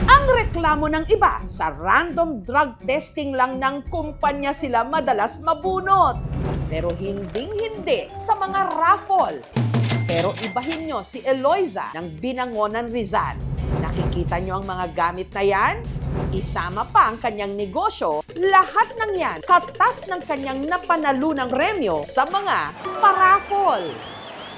Ang reklamo ng iba, sa random drug testing lang ng kumpanya sila madalas mabunot. Pero hinding-hindi sa mga raffle. Pero ibahin nyo si Eloisa ng Binangonan, Rizal. Nakikita nyo ang mga gamit na yan? Isama pa ang kanyang negosyo, lahat ng yan katas ng kanyang napanalunang premyo sa mga paraffle.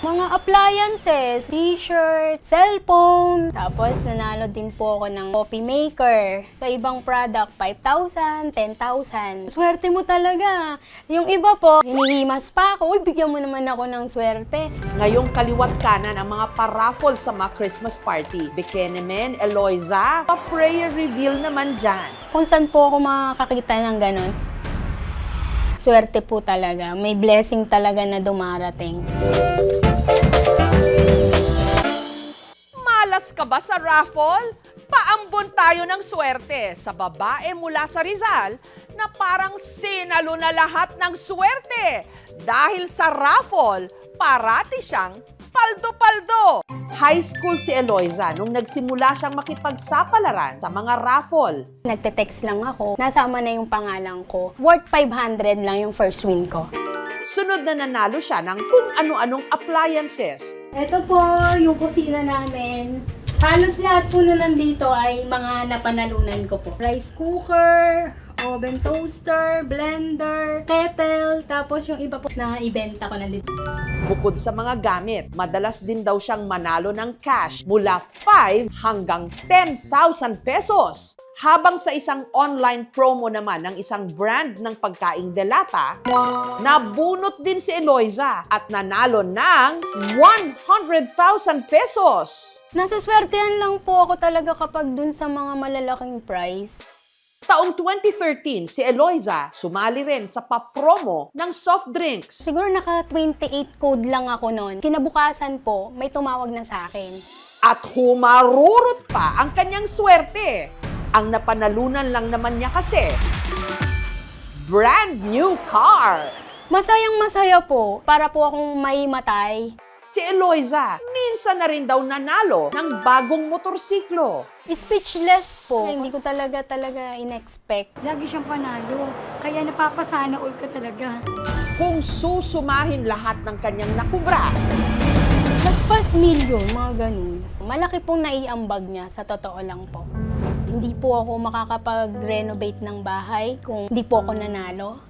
Mga appliances, t-shirt, cellphone. Tapos nanalo din po ako ng coffee maker. Sa ibang product, 5,000, 10,000. Swerte mo talaga. Yung iba po, hinihimas pa ako. Uy, bigyan mo naman ako ng swerte. Ngayong kaliwat kanan ang mga paraffle sa mga Christmas party. Bekenemen, Eloisa, pa-prayer reveal naman dyan. Kung saan po ako makakakita ng ganon, swerte po talaga. May blessing talaga na dumarating. Malas ka ba sa raffle? Paambon tayo ng swerte sa babae mula sa Rizal na parang sinalo na lahat ng swerte. Dahil sa raffle, parati siyang paldo-paldo. High school si Eloisa nung nagsimula siyang makipagsapalaran sa mga raffle. Nagte-text lang ako, nasama na yung pangalan ko. Worth 500 lang yung first win ko. Sunod na nanalo siya ng kung ano-anong appliances. Ito po yung kusina namin. Halos lahat po na nandito ay mga napanalunan ko po. Rice cooker, oven toaster, blender, kettle, tapos yung iba po na ibenta ko na dito. Bukod sa mga gamit, madalas din daw siyang manalo ng cash mula 5 hanggang 10,000 pesos. Habang sa isang online promo naman ng isang brand ng pagkaing delata, nabunot din si Eloisa at nanalo ng 100,000 pesos. Nasaswertehan lang po ako talaga kapag dun sa mga malalaking prize. Taong 2013, si Eloisa sumali rin sa pa-promo ng soft drinks. Siguro naka 28 code lang ako noon. Kinabukasan po, may tumawag na sa akin. At humarurot pa ang kanyang swerte. Ang napanalunan lang naman niya kasi, brand new car. Masayang masaya po, para po akong may matay. Si Eloisa, minsan na rin daw nanalo ng bagong motorsiklo. Speechless po. Hindi ko talaga in-expect. Lagi siyang panalo. Kaya napapasana all ka talaga. Kung susumahin lahat ng kanyang nakubra, Lagpas milyon, mga ganun. Malaki pong naiambag niya, sa totoo lang po. Hindi po ako makakapag-renovate ng bahay kung hindi po ako nanalo.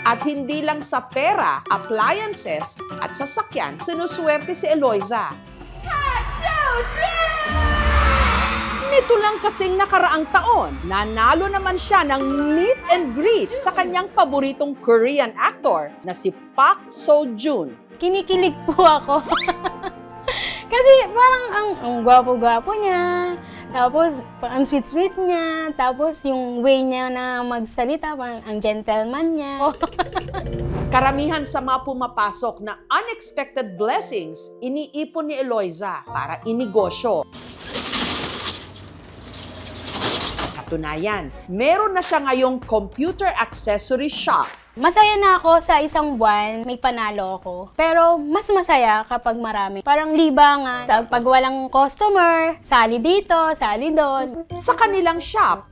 at hindi lang sa pera, appliances at sasakyan, sinuswerte si Eloisa. Nito lang kasing nakaraang taon, nanalo naman siya ng meet and greet sa kanyang paboritong Korean actor na si Park Seo-joon. Kinikilig po ako. Kasi parang ang gwapo-gwapo niya. Tapos, ang sweet-sweet niya. Tapos, yung way niya na magsalita, parang ang gentleman niya. Karamihan sa mga pumapasok na unexpected blessings, iniipon ni Eloisa para inegosyo. Katunayan, meron na siya ngayong computer accessory shop. Masaya na ako sa isang buwan, may panalo ako. Pero mas masaya kapag marami. Parang libangan. Pag walang customer, sali dito, sali doon. Sa kanilang shop,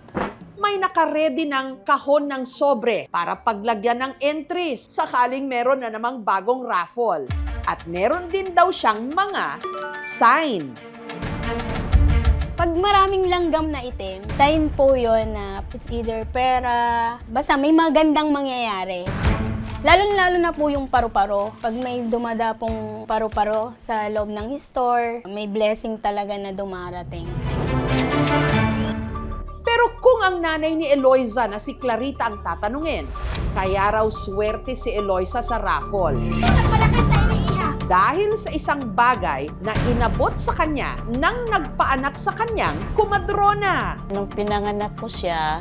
may nakaredy ng kahon ng sobre para paglagyan ng entries sakaling meron na namang bagong raffle. At meron din daw siyang mga sign. Pag maraming langgam na itim, sign po yun na it's either pera, basta may magandang mangyayari. Lalo-lalo na po yung paru-paro. Pag may dumadapong paru-paro sa loob ng store, may blessing talaga na dumarating. Pero kung ang nanay ni Eloisa na si Clarita ang tatanungin, kaya raw swerte si Eloisa sa raffle. Dahil sa isang bagay na inabot sa kanya nang nagpaanak sa kanyang kumadrona. Nung pinanganak ko siya,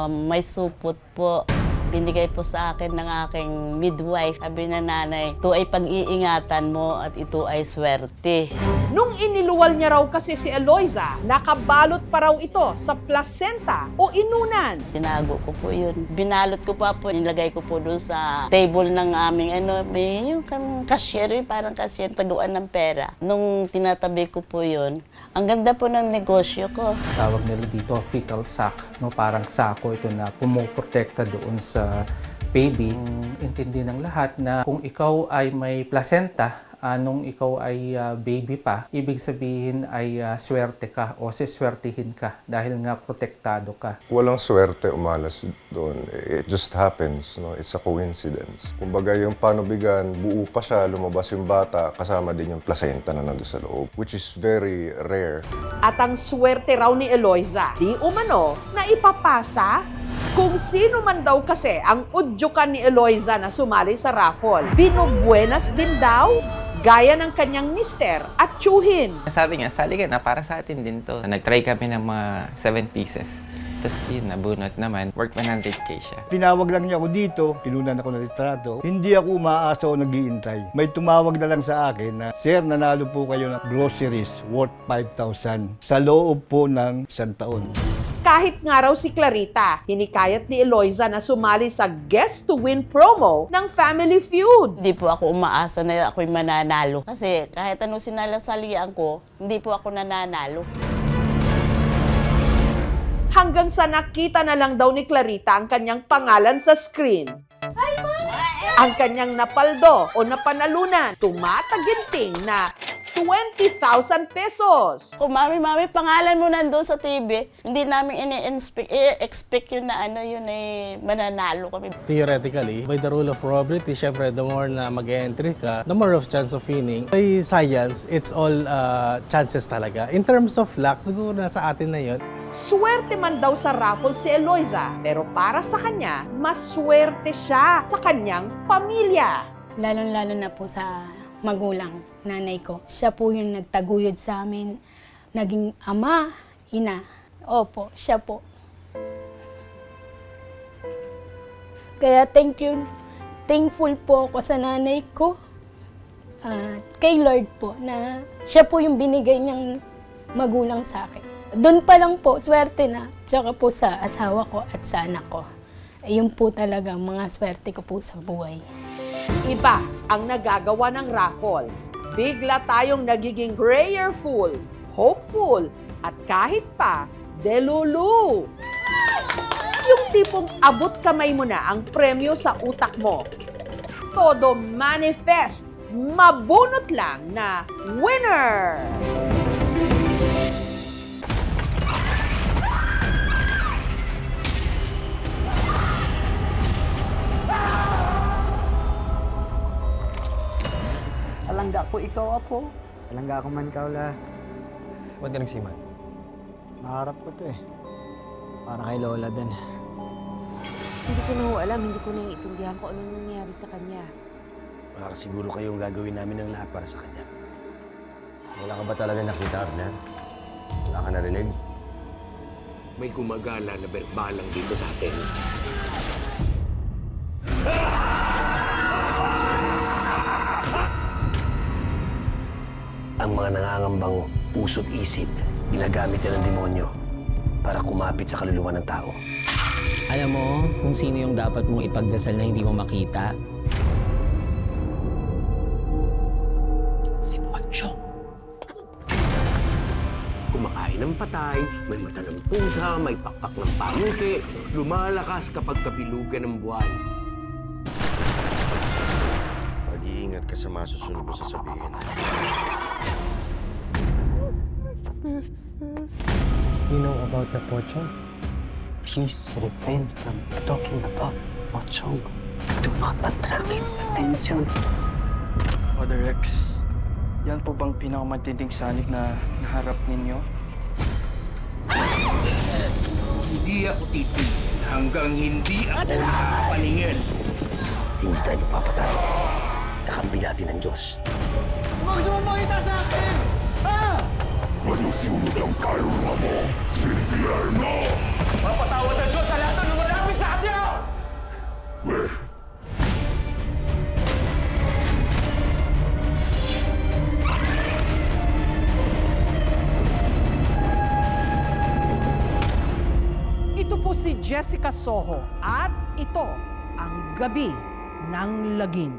may supot po. Binigay po sa akin ng aking midwife. Sabi na nanay, ito ay pag-iingatan mo at ito ay swerte. Nung iniluwal niya raw kasi si Eloisa, nakabalot pa raw ito sa placenta o inunan. Tinago ko po yun. Binalot ko pa po. Nilagay ko po doon sa table ng aming may yung cashier, yung parang cashier, taguan ng pera. Nung tinatabi ko po yun, ang ganda po ng negosyo ko. Tawag nila dito fetal sac, no? Parang sako ito na pumoprotekta doon sa baby. Intindi ng lahat na kung ikaw ay may placenta, nung ikaw ay baby pa, ibig sabihin ay swerte ka o siswertihin ka dahil nga protektado ka. Walang swerte umalas doon. It just happens, no? It's a coincidence. Kumbaga yung panubigan, buo pa siya, lumabas yung bata, kasama din yung placenta na nandun sa loob, which is very rare. At ang swerte raw ni Eloisa, di umano na ipapasa kung sino man daw kasi ang udyukan ni Eloisa na sumali sa raffle. Binubuenas din daw, gaya ng kanyang mister at tiyuhin. Sabi niya, sali ka na, para sa atin din to. Nag-try kami ng mga 7 pieces. Tapos yun, nabunot naman. Worth 100K siya. Tinawag lang niya ako dito, pinunan ako ng litrato. Hindi ako umaasa o naghihintay. May tumawag na lang sa akin na, Sir, nanalo po kayo ng groceries worth 5,000 sa loob po ng 1 taon. Kahit nga raw si Clarita, hinikayat ni Eloisa na sumali sa Guess to Win promo ng Family Feud. Hindi po ako umaasa na ako'y mananalo. Kasi kahit anong sinalasalian ko, hindi po ako nananalo. Hanggang sa nakita na lang daw ni Clarita ang kanyang pangalan sa screen. Ang kanyang napaldo o napanalunan, tumataginting na 20,000 pesos. Kung mami, pangalan mo nandun sa TV, hindi namin expect yun na yun ay mananalo kami. Theoretically, by the rule of probability, syempre, the more na mag-entry ka, the more of chance of winning. By science, it's all chances talaga. In terms of luck, siguro nasa atin na yun. Swerte man daw sa raffle si Eloisa, pero para sa kanya, mas swerte siya sa kanyang pamilya. Lalo-lalo na po sa magulang, nanay ko. Siya po yung nagtaguyod sa amin. Naging ama, ina. Opo, siya po. Kaya thankful po ako sa nanay ko. Kay Lord po na siya po yung binigay niyang magulang sa akin. Doon pa lang po, swerte na. Tsaka po sa asawa ko at sa anak ko. Ayun po talaga mga swerte ko po sa buhay. Iba ang nagagawa ng raffle. Bigla tayong nagiging prayerful, hopeful, at kahit pa, delulu. Yung tipong abot kamay mo na ang premyo sa utak mo. Todo manifest, mabunot lang na winner! Palangga ko ikaw, Apo. Palangga ko man, Kaula. Ba't ka nagsiman? Maharap ko to eh. Para kay Lola din. Hindi ko na ho alam, hindi ko naiintindihan kung anong nangyari sa kanya. Baka siguro kayong gagawin namin ng lahat para sa kanya. Wala ka ba talaga nakita, Arner? Wala ka narinig? May gumagala na berbalang dito sa atin. Ang mga nangangambang puso't isip, ginagamit yan ng demonyo para kumapit sa kaluluwa ng tao. Alam mo kung sino yung dapat mong ipagdasal na hindi mo makita? Si Pochong. Kumakain ng patay, may mata ng pusa, may pakpak ng pangke, lumalakas kapag kabilugan ng buwan. Mag-iingat ka sa masusunod mo sasabihin. You know about the Pochong? Please refrain from talking about Pochong. Do not attract its attention. Father Rex, yan po bang pinakamatinding sanik na naharap ninyo? Hindi ako titigil hanggang hindi ako nakapaningin. Hindi tayo magpapatay. Kakampi natin ang Diyos. Huwag sumapakita sa akin! Ha? Masusunod ang kaluluwa mo, Silvier mo! Mapatawad ang Diyos sa lahat ng lumalapit sa kanya! Jessica Soho at ito ang Gabi ng Lagim.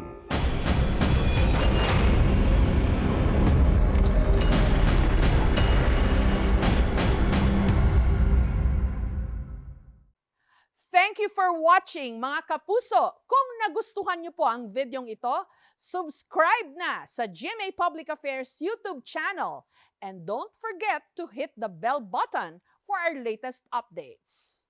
Thank you for watching, mga kapuso. Kung nagustuhan niyo po ang videong ito, subscribe na sa GMA Public Affairs YouTube channel. And don't forget to hit the bell button for our latest updates.